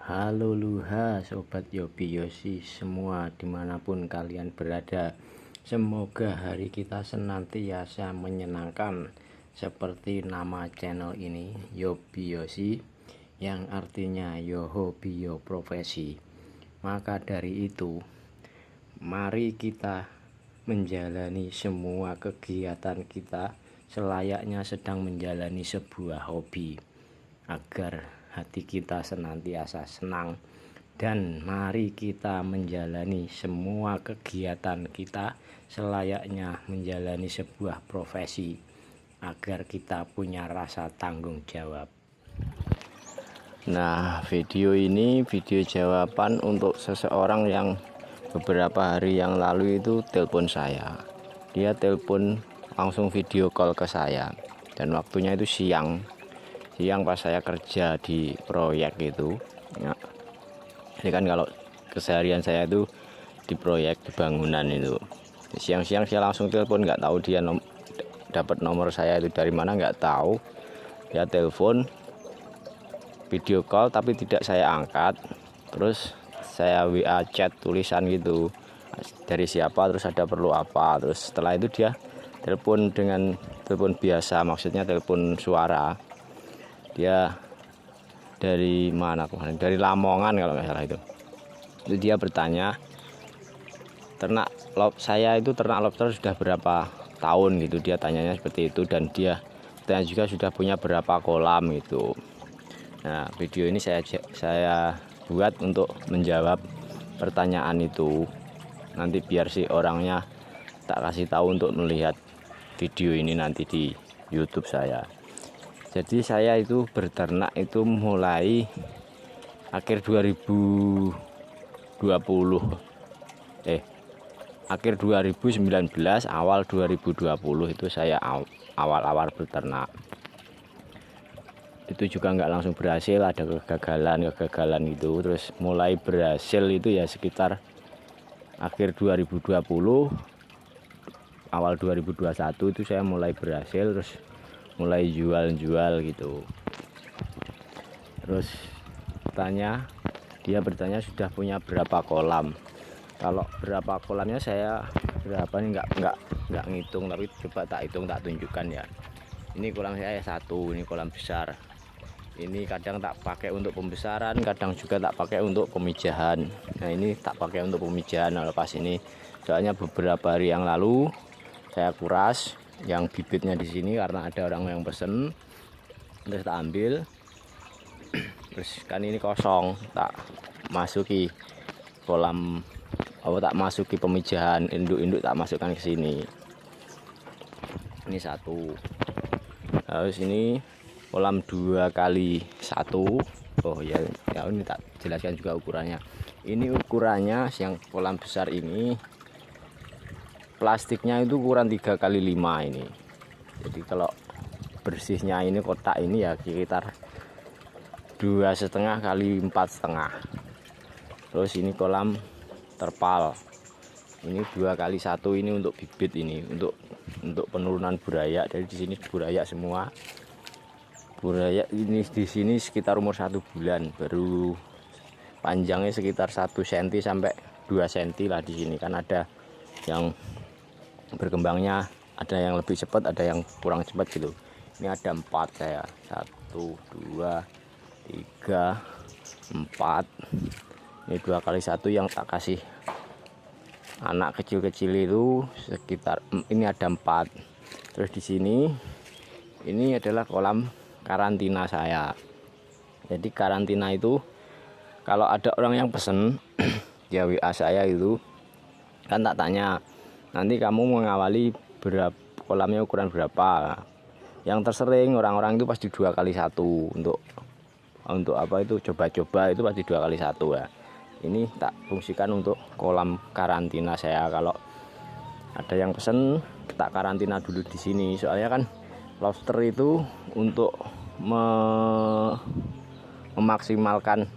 Halo Luha, Sobat Yobi Yosi semua dimanapun kalian berada. Semoga hari kita senantiasa menyenangkan. Seperti nama channel ini, Yobi Yosi, yang artinya yo hobi yo profesi. Maka dari itu, mari kita menjalani semua kegiatan kita selayaknya sedang menjalani sebuah hobi, agar hati kita senantiasa senang. Dan mari kita menjalani semua kegiatan kita selayaknya menjalani sebuah profesi, agar kita punya rasa tanggung jawab. Nah, video ini video jawaban untuk seseorang yang beberapa hari yang lalu itu telepon saya. Dia telepon langsung video call ke saya, dan waktunya itu siang pas saya kerja di proyek itu ya. Ini kan kalau keseharian saya itu di proyek, di bangunan itu. Siang-siang saya langsung telepon, nggak tahu dia dapat nomor saya itu dari mana, nggak tahu. Dia telepon video call tapi tidak saya angkat. Terus saya WA chat tulisan gitu, dari siapa, terus ada perlu apa. Terus setelah itu dia telepon dengan telepon biasa, maksudnya telepon suara. Dia dari mana kemarin, dari Lamongan kalau nggak salah itu dia bertanya saya itu ternak lobster sudah berapa tahun gitu, dia tanyanya seperti itu. Dan dia tanya juga sudah punya berapa kolam gitu. Nah, video ini saya buat untuk menjawab pertanyaan itu. Nanti biar si orangnya tak kasih tahu untuk melihat video ini nanti di YouTube saya. Jadi saya itu berternak itu mulai akhir 2020, akhir 2019, awal 2020 itu saya awal-awal berternak. Itu juga nggak langsung berhasil, ada kegagalan itu. Terus mulai berhasil itu ya sekitar akhir 2020, awal 2021 itu saya mulai berhasil, terus mulai jual gitu. Terus dia bertanya sudah punya berapa kolam. Kalau berapa kolamnya saya berapa nih, nggak ngitung, tapi coba tak hitung, tak tunjukkan ya. Ini kolam saya satu, ini kolam besar. Ini kadang tak pakai untuk pembesaran, kadang juga tak pakai untuk pemijahan. Nah, ini tak pakai untuk pemijahan. Nah, lepas ini soalnya beberapa hari yang lalu saya kuras yang bibitnya di sini karena ada orang yang pesen, terus tak ambil. Terus kan ini kosong, tak masuki kolam, tak masuki pemijahan, induk-induk tak masukkan ke sini. Ini satu. Terus ini kolam 2x1. Oh ya, ini tak jelaskan juga ukurannya. Ini ukurannya yang kolam besar ini, plastiknya itu ukuran 3x5 ini. Jadi kalau bersihnya ini kotak ini ya sekitar 2,5 x 4,5. Terus ini kolam terpal, ini 2x1, ini untuk bibit, ini untuk penurunan buraya. Jadi di sini buraya semua. Buraya ini di sini sekitar umur 1 bulan, baru panjangnya sekitar 1 cm sampai 2 cm lah. Di sini kan ada yang berkembangnya, ada yang lebih cepat, ada yang kurang cepat gitu. Ini ada 4 saya, 1, 2, 3, 4. Ini 2x1 yang tak kasih anak kecil-kecil itu sekitar, ini ada 4. Terus di sini ini adalah kolam karantina saya. Jadi karantina itu kalau ada orang yang pesen dia WA saya itu kan, tak tanya nanti kamu mengawali berapa kolamnya, ukuran berapa. Yang tersering orang-orang itu pasti 2x1 untuk apa itu, coba-coba itu pasti 2x1 ya. Ini tak fungsikan untuk kolam karantina saya. Kalau ada yang pesen tak karantina dulu di sini, soalnya kan lobster itu untuk memaksimalkan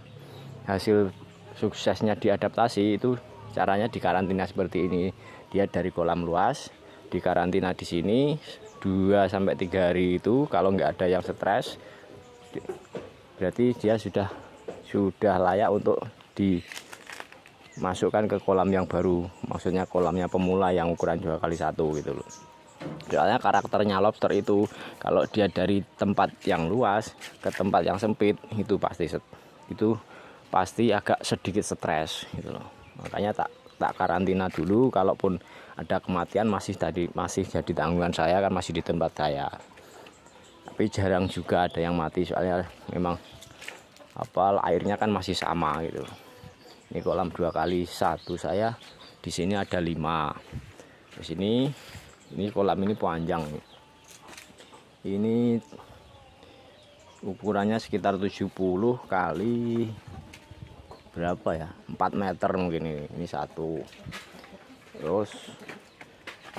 hasil suksesnya diadaptasi itu caranya di karantina seperti ini. Dia dari kolam luas di karantina di sini 2-3 hari itu. Kalau nggak ada yang stres berarti dia sudah sudah layak untuk dimasukkan ke kolam yang baru, maksudnya kolamnya pemula yang ukuran 2x1 gitu loh. Soalnya karakternya lobster itu kalau dia dari tempat yang luas ke tempat yang sempit itu pasti agak sedikit stres gitu loh. Makanya tak karantina dulu, kalaupun ada kematian masih jadi tanggungan saya, kan masih di tempat saya. Tapi jarang juga ada yang mati, soalnya memang airnya kan masih sama gitu. Ini kolam 2x1 saya, di sini ada 5. Di sini kolam ini panjang. Ini ukurannya sekitar 70 kali berapa ya? 4 meter mungkin ini satu. Terus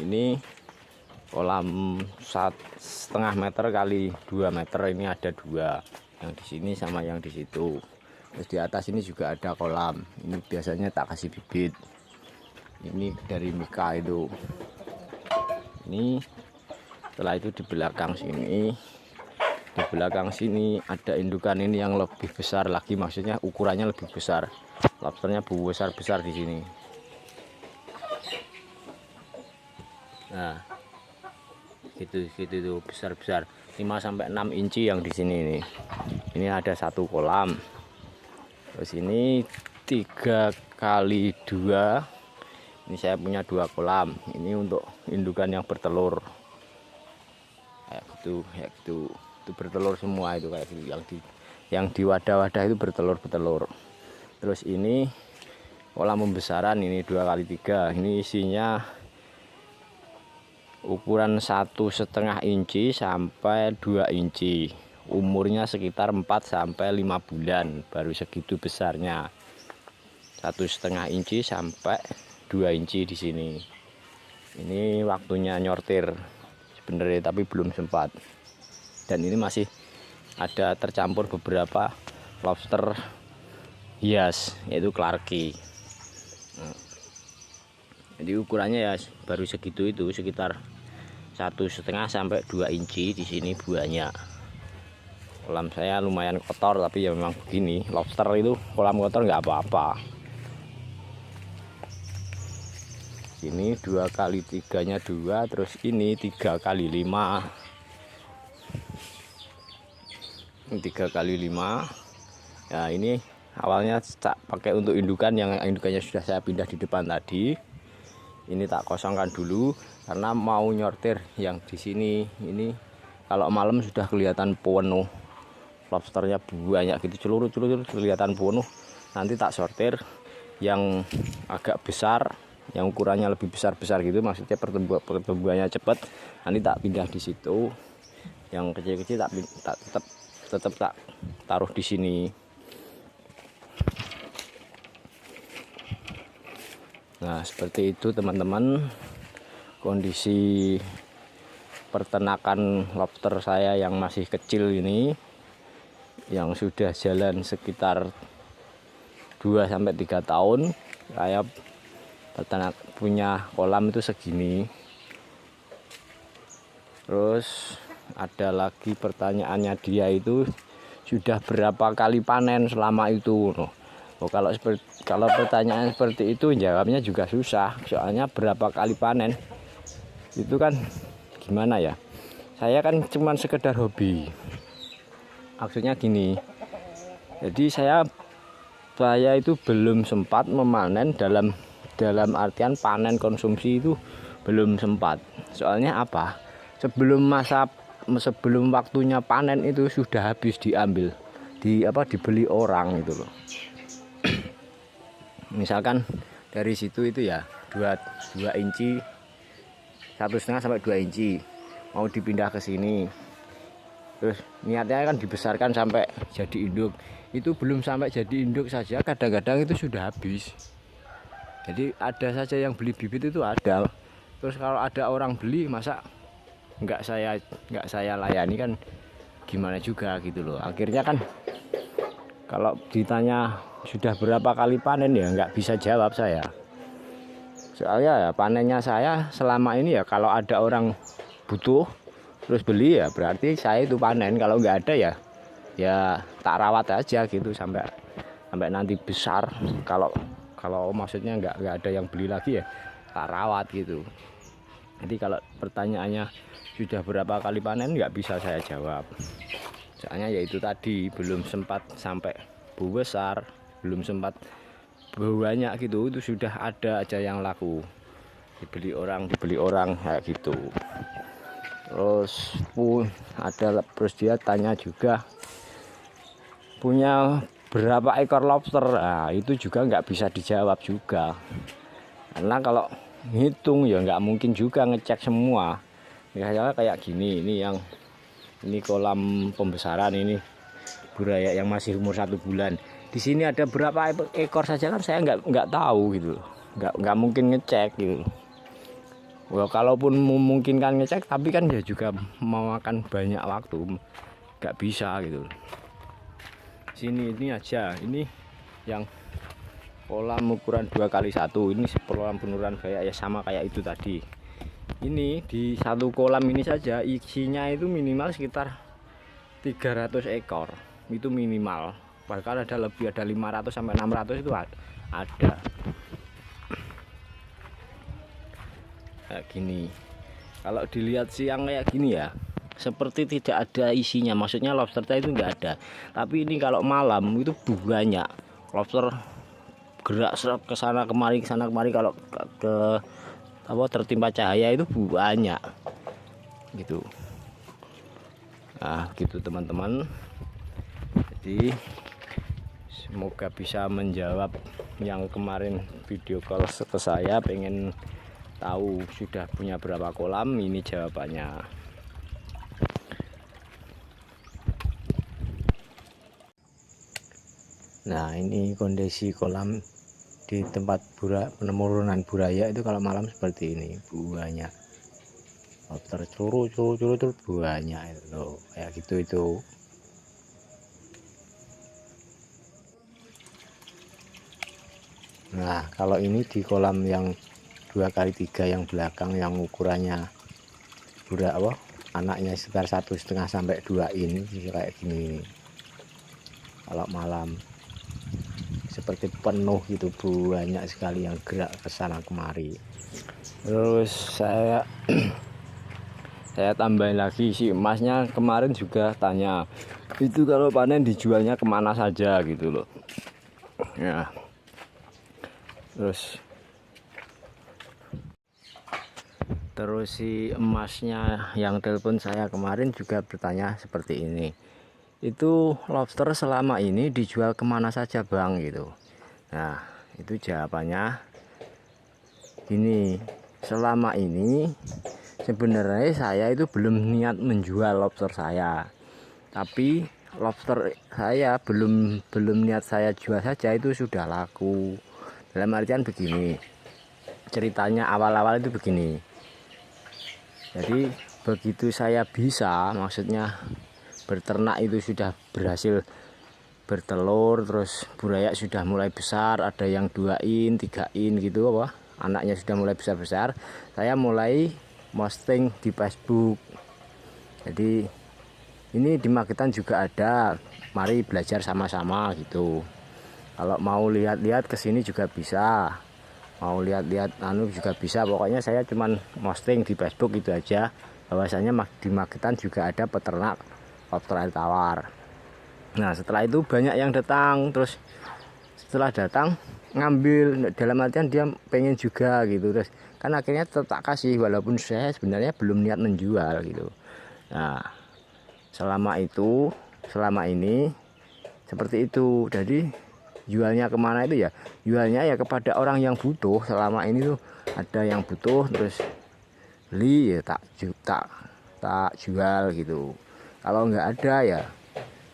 ini kolam 1,5 meter kali 2 meter, ini ada 2, yang di sini sama yang di situ. Terus di atas ini juga ada kolam, ini biasanya tak kasih bibit, ini dari Mika itu. Ini setelah itu di belakang sini ada indukan ini yang lebih besar lagi, maksudnya ukurannya lebih besar, lobsternya besar di sini. Nah gitu tuh, besar 5-6 inci yang di sini nih. Ini ada satu kolam. Terus ini 3x2. Ini saya punya 2 kolam. Ini untuk indukan yang bertelur. Kayak gitu. Itu bertelur semua itu, kayak gitu. Yang di wadah-wadah itu bertelur. Terus ini kolam pembesaran, ini 2x3. Ini isinya ukuran 1,5 inci sampai 2 inci. Umurnya sekitar 4-5 bulan, baru segitu besarnya. 1,5 inci sampai 2 inci di sini. Ini waktunya nyortir sebenarnya, tapi belum sempat. Dan ini masih ada tercampur beberapa lobster hias, yaitu clarky. Jadi ukurannya ya baru segitu, itu sekitar 1,5 sampai 2 inci di sini buahnya. Kolam saya lumayan kotor, tapi ya memang begini, lobster itu kolam kotor nggak apa-apa. Ini 2x3-nya 2, terus ini 3x5. Ini 3x5. Ya ini awalnya tak pakai untuk indukan, yang indukannya sudah saya pindah di depan tadi. Ini tak kosongkan dulu karena mau nyortir yang di sini. Ini kalau malam sudah kelihatan penuh, lobsternya banyak gitu, celur kelihatan penuh. Nanti tak sortir yang agak besar, yang ukurannya lebih besar gitu, maksudnya pertumbuhannya cepat. Nanti tak pindah di situ. Yang kecil-kecil tetap tak taruh di sini. Nah seperti itu teman-teman, kondisi peternakan lobster saya yang masih kecil ini, yang sudah jalan sekitar 2-3 tahun. Saya punya kolam itu segini. Terus ada lagi pertanyaannya, dia itu sudah berapa kali panen selama itu. Kalau pertanyaan seperti itu jawabnya juga susah, soalnya berapa kali panen itu kan gimana ya, saya kan cuman sekedar hobi. Maksudnya gini, jadi saya itu belum sempat memanen, dalam artian panen konsumsi itu belum sempat. Soalnya apa, sebelum waktunya panen itu sudah habis diambil, dibeli orang itu loh. Misalkan dari situ itu ya 2 inci, 1,5 sampai 2 inci mau dipindah ke sini. Terus niatnya kan dibesarkan sampai jadi induk. Itu belum sampai jadi induk saja kadang-kadang itu sudah habis. Jadi ada saja yang beli bibit itu ada. Terus kalau ada orang beli, masa nggak saya layani, kan gimana juga gitu loh. Akhirnya kan kalau ditanya sudah berapa kali panen ya nggak bisa jawab saya. Soalnya ya panennya saya selama ini ya, kalau ada orang butuh terus beli ya berarti saya itu panen. Kalau nggak ada ya ya tak rawat aja gitu sampai nanti besar. Kalau maksudnya nggak ada yang beli lagi ya tak rawat gitu. Jadi kalau pertanyaannya sudah berapa kali panen nggak bisa saya jawab, soalnya yaitu tadi belum sempat sampai bau besar, belum sempat bau banyak gitu, itu sudah ada aja yang laku, dibeli orang kayak gitu. Terus dia tanya juga punya berapa ekor lobster. Nah, itu juga nggak bisa dijawab juga, karena kalau hitung ya nggak mungkin juga ngecek semua. Misalnya kayak gini, ini kolam pembesaran, ini buraya yang masih umur 1 bulan. Di sini ada berapa ekor saja kan saya nggak tahu gitu, nggak mungkin ngecek gitu. Well, kalaupun memungkinkan ngecek, tapi kan ya juga memakan banyak waktu, nggak bisa gitu. Sini ini aja, ini yang kolam ukuran 2x1, ini kolam penurunan buaya ya sama kayak itu tadi. Ini di satu kolam ini saja isinya itu minimal sekitar 300 ekor, itu minimal. Bahkan ada lebih, ada 500 sampai 600 itu ada. Kayak gini, kalau dilihat siang kayak gini ya seperti tidak ada isinya, maksudnya lobsternya itu enggak ada. Tapi ini kalau malam itu banyak lobster, gerak serap ke sana kemari kalau ke tertimpa cahaya itu banyak gitu. Nah gitu teman-teman, jadi semoga bisa menjawab yang kemarin video call ke saya, pengen tahu sudah punya berapa kolam. Ini jawabannya. Nah ini kondisi kolam di tempat penurunan buraya itu kalau malam seperti ini, banyak lobster curut banyak itu loh, kayak gitu itu. Nah kalau ini di kolam yang 2x3 yang belakang, yang ukurannya anaknya sekitar 1,5 sampai 2 in kayak gini. Kalau malam seperti penuh gitu, banyak sekali yang gerak ke sana kemari. Terus saya tambahin lagi, si emasnya kemarin juga tanya itu kalau panen dijualnya kemana saja gitu loh ya. Terus si emasnya yang telepon saya kemarin juga bertanya seperti ini, itu lobster selama ini dijual kemana saja bang gitu. Nah itu jawabannya gini, selama ini sebenarnya saya itu belum niat menjual lobster saya, tapi lobster saya belum niat saya jual saja itu sudah laku. Dalam artian begini, ceritanya awal-awal itu begini. Jadi begitu saya bisa, maksudnya berternak itu sudah berhasil bertelur, terus buraya sudah mulai besar, ada yang 2 in 3 in gitu anaknya sudah mulai besar, saya mulai posting di Facebook. Jadi ini di Magetan juga ada, mari belajar sama-sama gitu. Kalau mau lihat-lihat kesini juga bisa, mau lihat-lihat juga bisa. Pokoknya saya cuman posting di Facebook itu aja, bahwasanya di Magetan juga ada peternak lobster air tawar. Nah setelah itu banyak yang datang, terus setelah datang ngambil, dalam artian dia pengen juga gitu, terus kan akhirnya tetap kasih walaupun saya sebenarnya belum niat menjual gitu. Nah selama ini seperti itu. Jadi jualnya kemana itu ya, jualnya ya kepada orang yang butuh. Selama ini tuh ada yang butuh terus beli ya tak jual gitu. Kalau nggak ada ya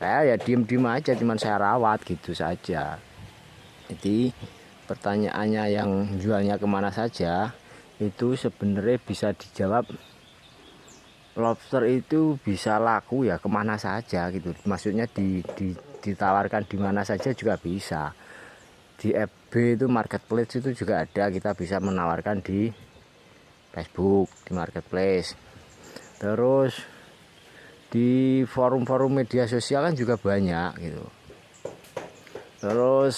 saya ya diem aja, cuman saya rawat gitu saja. Jadi pertanyaannya yang jualnya kemana saja itu sebenarnya bisa dijawab, lobster itu bisa laku ya kemana saja gitu, maksudnya ditawarkan di mana saja juga bisa. Di FB itu marketplace itu juga ada, kita bisa menawarkan di Facebook di marketplace. Terus di forum-forum media sosial kan juga banyak gitu. Terus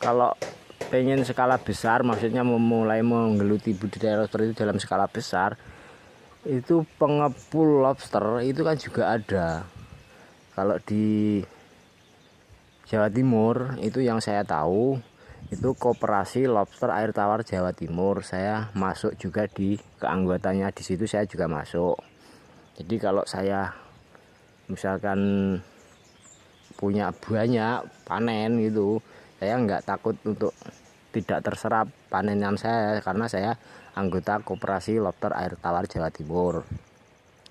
kalau pengen skala besar, maksudnya memulai menggeluti budidaya lobster itu dalam skala besar, itu pengepul lobster itu kan juga ada. Kalau di Jawa Timur itu yang saya tahu itu Koperasi Lobster Air Tawar Jawa Timur. Saya masuk juga di keanggotanya, di situ saya juga masuk. Jadi kalau saya misalkan punya banyak panen gitu, saya nggak takut untuk tidak terserap panenan saya karena saya anggota Koperasi Lobster Air Tawar Jawa Timur.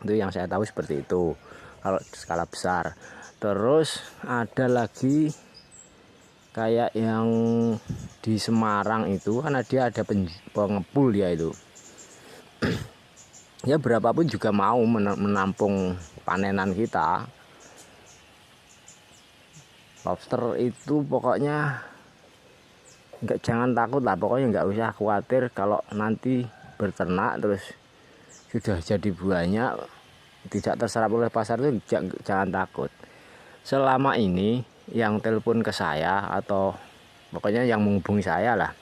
Itu yang saya tahu seperti itu kalau skala besar. Terus ada lagi kayak yang di Semarang itu kan dia ada pengepul ya itu. Ya berapapun juga mau menampung panenan kita. Lobster itu pokoknya jangan takut lah, pokoknya nggak usah khawatir kalau nanti berternak terus sudah jadi banyak tidak terserap oleh pasar itu jangan takut. Selama ini yang telepon ke saya atau pokoknya yang menghubungi saya lah,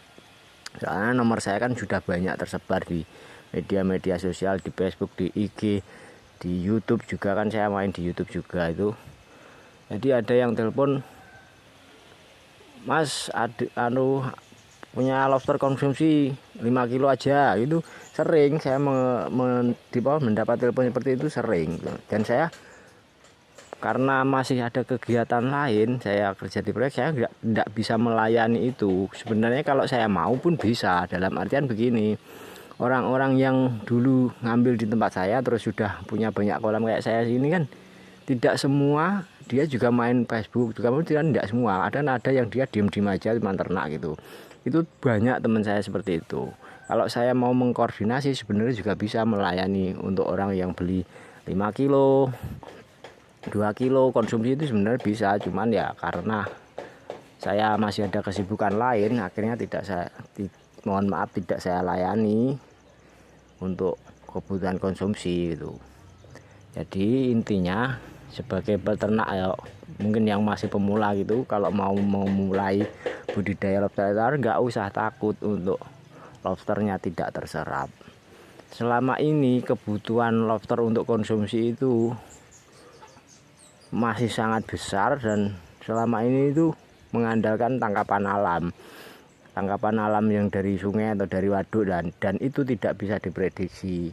soalnya nomor saya kan sudah banyak tersebar di media-media sosial, di Facebook, di IG, di YouTube juga kan saya main di YouTube juga itu. Jadi ada yang telepon, Mas punya lobster konsumsi 5 kilo aja, itu sering saya mendapat telepon seperti itu sering. Dan saya karena masih ada kegiatan lain, saya kerja di proyek, saya tidak bisa melayani itu. Sebenarnya kalau saya mau pun bisa, dalam artian begini, orang-orang yang dulu ngambil di tempat saya terus sudah punya banyak kolam kayak saya ini kan tidak semua dia juga main Facebook juga, tidak semua, ada yang dia diem-diem aja cuma ternak gitu. Itu banyak teman saya seperti itu. Kalau saya mau mengkoordinasi sebenarnya juga bisa melayani untuk orang yang beli 5 kilo 2 kilo konsumsi itu sebenarnya bisa, cuman ya karena saya masih ada kesibukan lain akhirnya mohon maaf tidak saya layani untuk kebutuhan konsumsi gitu. Jadi intinya sebagai peternak ya, mungkin yang masih pemula gitu, kalau mau mulai budidaya lobster nggak usah takut untuk lobsternya tidak terserap. Selama ini kebutuhan lobster untuk konsumsi itu masih sangat besar dan selama ini itu mengandalkan tangkapan alam yang dari sungai atau dari waduk, dan itu tidak bisa diprediksi.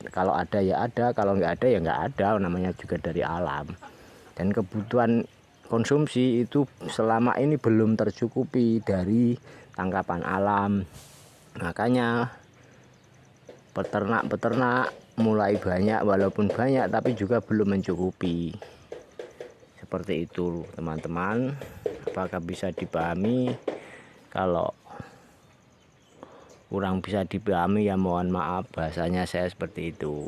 Kalau ada ya ada, kalau nggak ada ya nggak ada, namanya juga dari alam. Dan kebutuhan konsumsi itu selama ini belum tercukupi dari tangkapan alam, makanya peternak mulai banyak, walaupun banyak tapi juga belum mencukupi. Seperti itu teman-teman, apakah bisa dipahami? Kalau kurang bisa dipahami ya mohon maaf, bahasanya saya seperti itu.